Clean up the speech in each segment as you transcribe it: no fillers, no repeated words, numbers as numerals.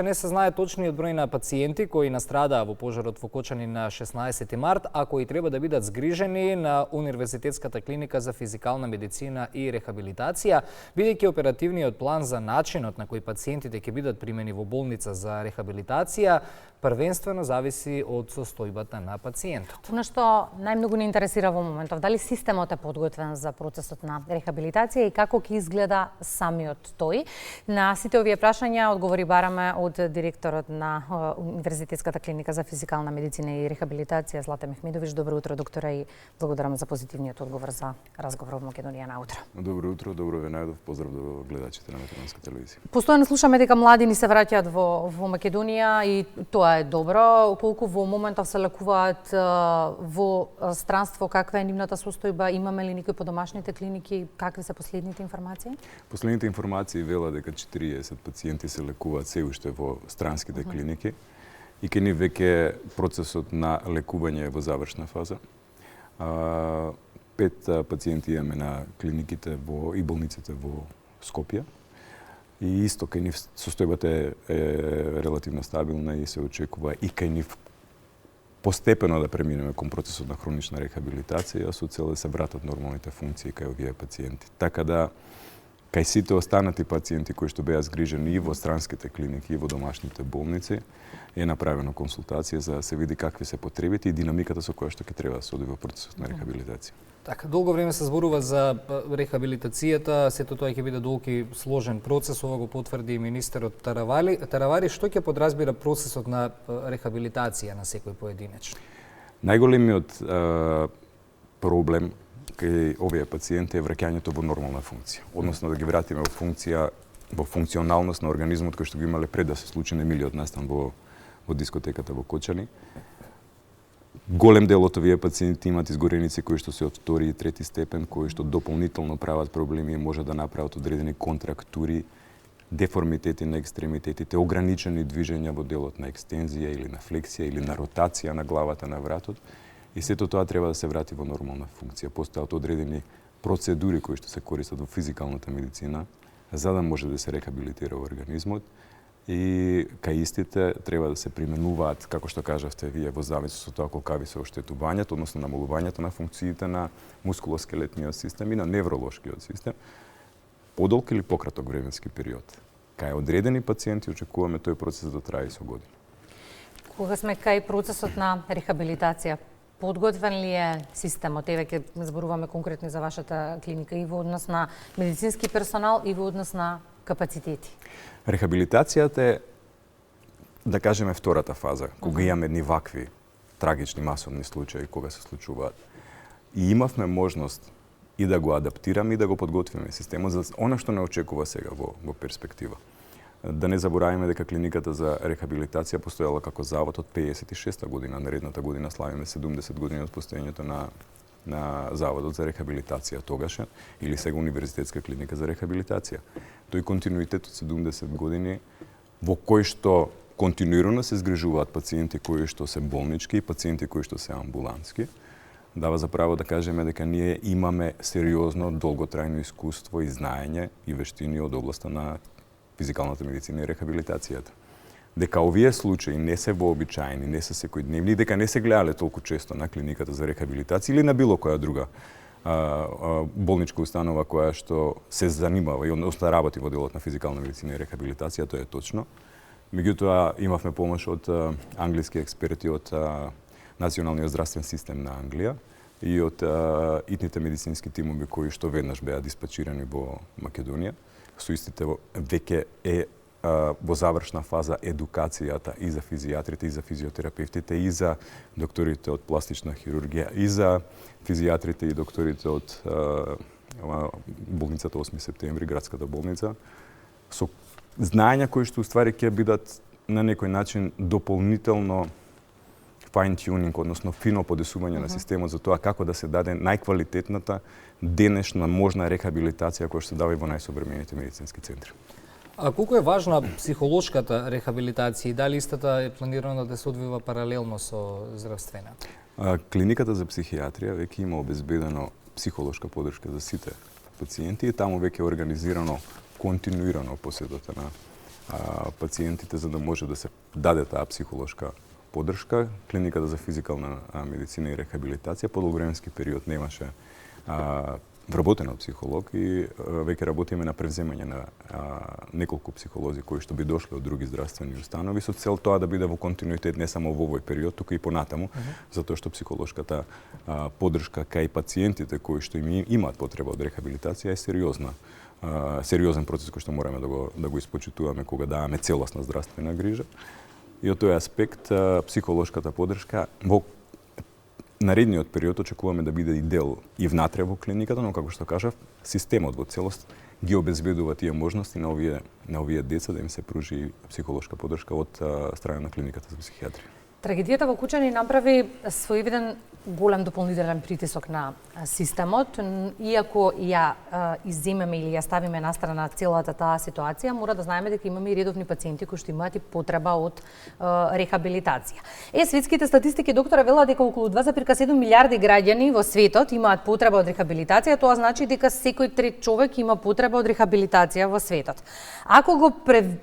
Не се знае точниот број на пациенти кои настрадаа во пожарот во Кочани на 16 март, а кои треба да бидат згрижени на Универзитетската клиника за физикална медицина и рехабилитација, бидејќи оперативниот план за начинот на кој пациентите ќе бидат примени во болница за рехабилитација првенствено зависи од состојбата на пациентот. Она што најмногу не интересира во моментов, дали системот е подготвен за процесот на рехабилитација и како ќе изгледа самиот тој? На сите овие прашања одговори бараме од директорот на Универзитетската клиника за физикална медицина и рехабилитација Злата Мехмедович. Добро утро, доктора, и благодарам за позитивниот одговор за разговор во Македонија на утро. Добро утро, добро ве најдов, поздрав до гледачите на Македонска телевизија. Постојано слушаме дека млади ни се враќаат во Македонија и тоа е добро. Колку во моментов се лекуваат во странство, каква е нивната состојба, имаме ли никој по домашните клиники, какви се последните информации? Последните информации велат дека 40 пациенти се лекуваат се уште во странските клиники и кај нив веќе процесот на лекување е во завршна фаза. 5 пациенти имаме на клиниките и болниците во Скопје. И исто кај нив состојбата е релативно стабилна и се очекува и кај нив постепено да преминеме кон процесот на хронична рехабилитација со цел да се вратат нормалните функции кај овие пациенти. Така да кај сите останати пациенти кои што беа згрижени и во странските клиники и во домашните болници е направена консултација за да се види какви се потребите и динамиката со која што ќе треба да се оди во процесот на рехабилитација. Така, долго време се зборува за рехабилитацијата, сето тоа ќе биде долг и сложен процес, ова го потврди и министерот Таравари. Што ќе подразбира процесот на рехабилитација на секој поединечно? Најголемиот проблем кај овие пациенти е враќањето во нормална функција, односно да ги вратиме во функција, во функционалност на организмот кој што го имале пред да се случи немилиот настан во дискотеката во Кочани. Голем дел од овие пациенти имаат изгореници кои што се од втори и трети степен, кои што дополнително прават проблеми и може да направат одредени контрактури, деформитети на екстремитетите, ограничени движења во делот на екстензија или на флексија или на ротација на главата на вратот. И сето тоа треба да се врати во нормална функција. Постојат одредени процедури кои што се користат во физикалната медицина за да може да се рехабилитира организмот и кај истите треба да се применуваат, како што кажавте вие, во зависност од тоа колкави се оштетувањето, односно намалувањето на функциите на мускулоскелетниот систем и на невролошкиот систем, подолг или пократок временски период. Кај одредени пациенти очекуваме тој процес да трае со години. Кога сме кај процесот на рехабилитација, подготвен ли е системот? Еве ќе зборуваме конкретно за вашата клиника и во однос на медицински персонал и во однос на капацитети. Рехабилитацијата е, да кажеме, втората фаза, кога имаме едни вакви трагични масовни случаи кога се случуваат. И имавме можност и да го адаптираме и да го подготвиме системот за она што не очекува сега во перспектива. Да не забораваме дека клиниката за рехабилитација постоела како завод од 56-та година, наредната година славиме 70 години од постоењето на заводот за рехабилитација тогаш или сега Универзитетска клиника за рехабилитација. Тој континуитет од 70 години во кој што континуирано се згрижуваат пациенти кои што се болнички и пациенти кои што се амбулантски, дава за право да кажеме дека ние имаме сериозно долготрајно искуство и знаење и вештини од областа на физикалната медицина и рехабилитацијата. Дека овие случаи не се вообичаени, не се секојдневни, дека не се гледале толку често на клиниката за рехабилитација или на било која друга болничка установа која што се занимава и односно работи во делот на физикална медицина и рехабилитација, тоа е точно. Меѓутоа имавме помош од англиски експерти од Националниот здравствен систем на Англија и од итните медицински тимови кои што веднаш беа диспачирани во Македонија. Со истите веќе е во завршна фаза едукацијата и за физијатрите, и за физиотерапевтите, и за докторите од пластична хирургија, и за физијатрите и докторите од болницата 8 септември, градската болница, со знаења кои што уствари ќе бидат на некој начин дополнително fine-tuning, односно фино подесување на системот за тоа како да се даде најквалитетната денешна можна рехабилитација која што се дава и во најсовремените медицински центри. А колку е важна психолошката рехабилитација и дали истата е планирана да се одвива паралелно со здравствената? Клиниката за психијатрија веќе има обезбедено психолошка поддршка за сите пациенти и таму веќе е организирано континуирано посетата на пациентите за да може да се даде таа психолошка поддршка. Клиниката за физикална медицина и рехабилитација по долговременски период немаше вработен од психолог и веќе работиме на превземање на неколку психолози кои што би дошле од други здравствени установи со цел тоа да биде во континуитет не само во овој период, туку и понатаму, затоа што психолошката поддршка кај пациентите кои што имаат потреба од рехабилитација е сериозен процес кој што мораме да го испочитуваме кога даваме целосна здравствена грижа. И од тој аспект психолошката поддршка во наредниот период очекуваме да биде и дел и внатре во клиниката, но како што кажав, системот во целост ги обезбедува тие можности на овие деца да им се пружи психолошка поддршка од страна на клиниката за психијатрија. Трагедијата во Кучани направи своевиден голем дополнителен притисок на системот, иако ја изземеме или ја ставиме на страна целата таа ситуација, мора да знаеме дека имаме и редовни пациенти кои што имаат и потреба од рехабилитација. Светските статистики, доктора, велат дека околу 2,7 милиарди граѓани во светот имаат потреба од рехабилитација, тоа значи дека секој трет човек има потреба од рехабилитација во светот. Ако го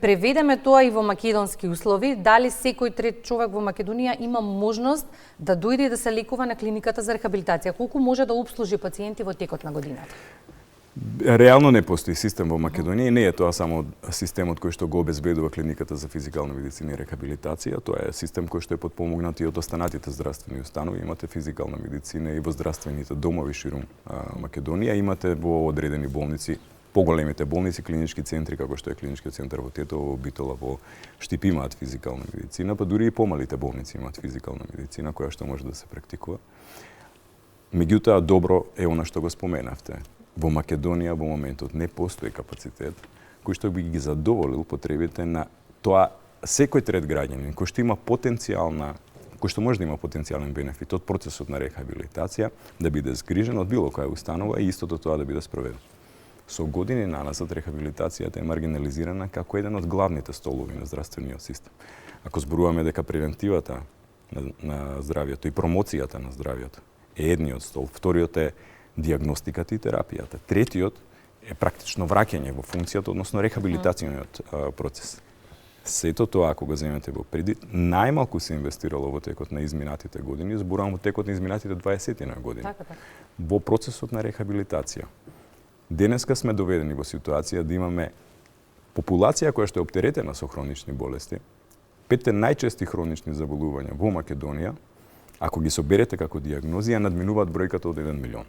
преведеме тоа и во македонски услови, дали секој трет човек во Македонија има можност да дојде и да се лекува на клиниката за рехабилитација? Колку може да обслужи пациенти во текот на годината? Реално не постои систем во Македонија и не е тоа само системот кој што го обезбедува клиниката за физикална медицина и рехабилитација, тоа е систем кој што е потпомогнат и од останатите здравствени установи. Имате физикална медицина и во здравствените домови ширум Македонија, имате во одредени болници, поголемите болници, клинички центри како што е клиничкиот центар во Тетово, во Битола, во Штип имаат физикална медицина, па дури и помалите болници имаат физикална медицина која што може да се практикува. Меѓутоа, добро е она што го споменавте. Во Македонија во моментот не постои капацитет кој што би ги задоволил потребите на тоа секој трет граѓанин кој што има кој што може да има потенцијален бенефит од процесот на рехабилитација да биде згрижен од било која установа и истото тоа да биде спроведено. Со години наназад рехабилитацијата е маргинализирана како еден од главните столови на здравствениот систем. Ако зборуваме дека превентивата на здравјето и промоцијата на здравјето е едниот стол, вториот е дијагностиката и терапијата, третиот е практично враќање во функцијата, односно рехабилитацијниот процес. Сето тоа, ако го земете во предвид, најмалку се инвестирало во текот на изминатите години, зборувам во текот на изминатите 20 години, во процесот на рехабилитација. Денеска сме доведени во ситуација да имаме популација која што е оптеретена со хронични болести. 5 најчести хронични заболувања во Македонија, ако ги соберете како дијагнози, надминуваат бројката од 1 милион.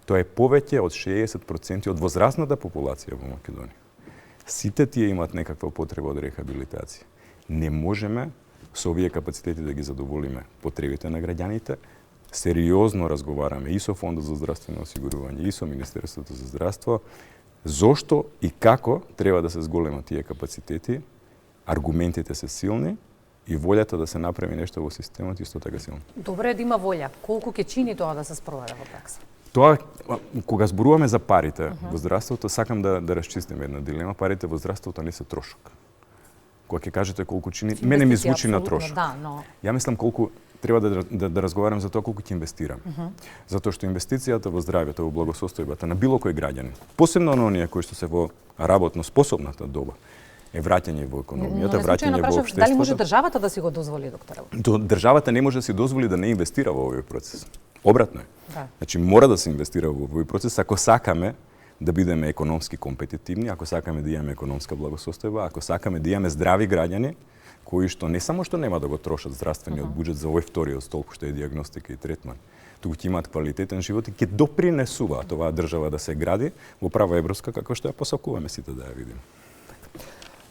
Тоа е повеќе од 60% од возрастната популација во Македонија. Сите тие имаат некаква потреба од рехабилитација. Не можеме со овие капацитети да ги задоволиме потребите на граѓаните. Сериозно разговараме и со Фондот за здравствено осигурување и со Министерството за здравство зошто и како треба да се зголемат тие капацитети. Аргументите се силни и волјата да се направи нешто во системот исто така силна. Добро е да има волја. Колку ќе чини тоа да се спроведе во пракса? Тоа, кога зборуваме за парите во здравството, сакам да расчистим една дилема. Парите во здравството не се трошок. Кога ќе кажете колку чини, мене ми звучи на трошок. Да, но... Ја мислам колку треба да разговарам за тоа колку ќе инвестирам. Затоа што инвестицијата во здравјето, во благосостојбата на било кој граѓанин, посебно на оние кои што се во работно способната доба, е враќање во економијата, враќање во општеството. Дали може државата да си го дозволи, докторе? Државата не може да си дозволи да не инвестира во овој процес. Обратно е. Да. Значи мора да се инвестира во овој процес ако сакаме да бидеме економски компетитивни, ако сакаме да имаме економска благосостојба, ако сакаме да имаме здрави граѓани кои што не само што нема да го трошат здравствениот буџет за овој вториот столб што е дијагностика и третман, туку ќе имаат квалитетен живот и ќе допринесуваат оваа држава да се гради во права европска како што ја посакуваме сите да ја видиме.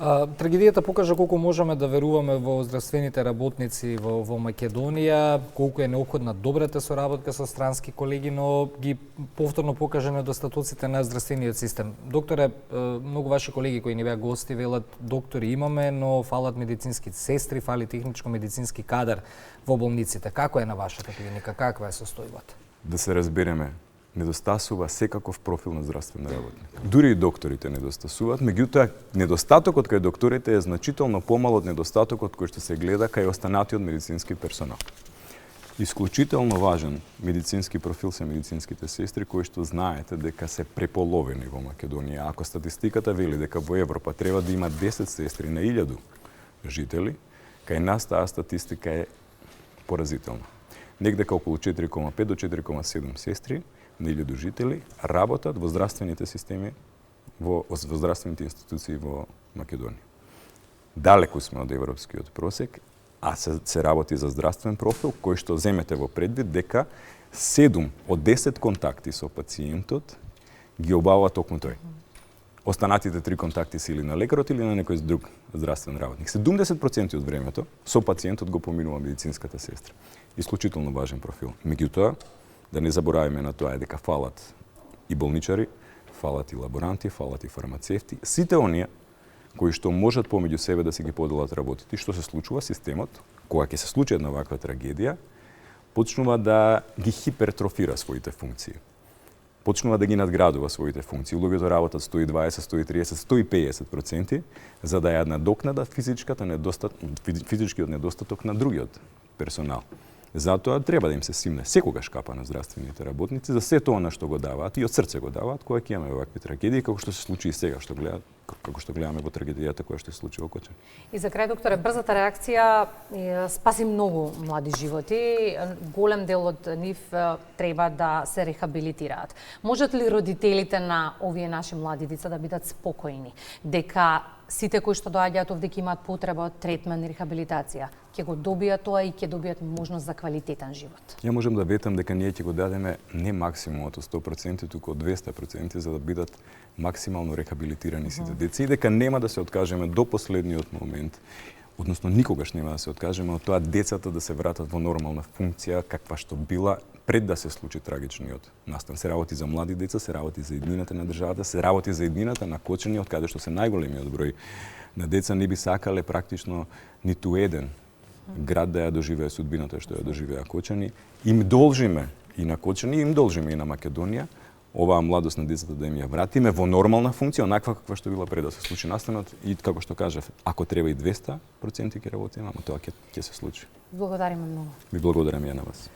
Трагедијата покажа колку можеме да веруваме во здравствените работници во Македонија, колку е неопходна добрата соработка со странски колеги, но ги повторно покажа недостатоците на здравствениот систем. Докторе, многу ваши колеги кои ни беа гости велат доктори имаме, но фалат медицински сестри, фали техничко-медицински кадар во болниците. Како е на вашата клиника? Каква е состојбата? Да се разбереме, недостасува секаков профил на здравствен работник. Дури и докторите недостасуваат, меѓутоа недостатокот кај докторите е значително помал од недостатокот кој што се гледа кај останатиот медицински персонал. Исклучително важен медицински профил се медицинските сестри, кои што знаете дека се преполовени во Македонија. Ако статистиката вели дека во Европа треба да има 10 сестри на 1000 жители, кај нас таа статистика е поразителна. Негде околу 4,5 до 4,7 сестри на 1000 жители работат во здравствените системи, во здравствените институции во Македонија. Далеку сме од европскиот просек, а се работи за здравствен профил, кој што земете во предвид дека 7 од 10 контакти со пациентот ги обавува токму тој. Останатите 3 контакти се или на лекарот или на некој друг здравствен работник. 70% од времето со пациентот го поминува медицинската сестра. Исклучително важен профил. Меѓутоа, да не забораваме на тоа е дека фалат и болничари, фалат и лаборанти, фалат и фармацевти, сите оние кои што можат помеѓу себе да се ги поделат работите. Што се случува? Системот, кога ќе се случи една ваква трагедија, почнува да ги хипертрофира своите функции. Почнува да ги надградува своите функции. Луѓето работат 120, 130, 150%, за да ја надокнада физичкиот недостаток на другиот персонал. Затоа треба да им се симне секогаш капа на здравствените работници за се тоа на што го даваат и од срце го даваат кога ќе имаме вакви трагедии, како што се случи и сега, како што гледаме во трагедијата која што се случи во Кочани. И за крај, докторе, брзата реакција спаси многу млади животи. Голем дел од нив треба да се рехабилитираат. Можат ли родителите на овие наши млади деца да бидат спокојни дека сите кои што доаѓаат овде ќе имаат потреба од третман и рехабилитација, ќе го добијат тоа и ќе добијат можност за квалитетен живот? Ја можам да ветам дека ние ќе го дадеме не максимумот од 100%, туку од 200% за да бидат максимално рехабилитирани сите деца и дека нема да се откажеме до последниот момент, односно никогаш нема да се откажеме од тоа децата да се вратат во нормална функција каква што била пред да се случи трагичниот настан. Се работи за млади деца, се работи за иднината на државата, се работи за иднината на Кочани, од каде што се најголемиот број на деца не би сакале практично ниту еден град да ја доживее судбината што ја доживеа Кочани. Им должиме и на Кочани, им должиме и на Македонија оваа младост на децата да им ја вратиме во нормална функција, онаква каква што била пред да се случи настанот и како што кажав, ако треба и 200% ќе работиме, ама тоа ќе се случи. Благодариме многу. Ви благодарам ја на вас.